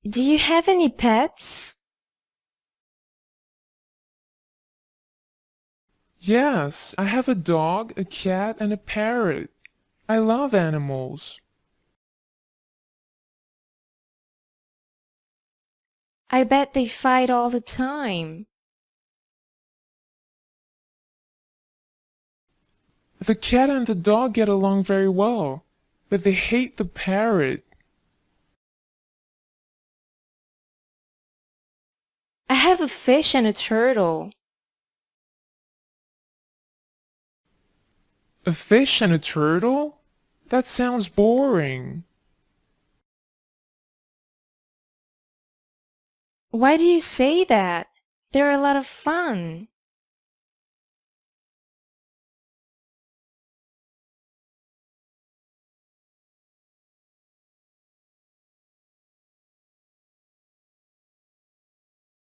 Do you have any pets? Yes, I have a dog, a cat, and a parrot. I love animals. I bet they fight all the time. The cat and the dog get along very well, but they hate the parrot. I have a fish and a turtle. A fish and a turtle? That sounds boring. Why do you say that? They're a lot of fun.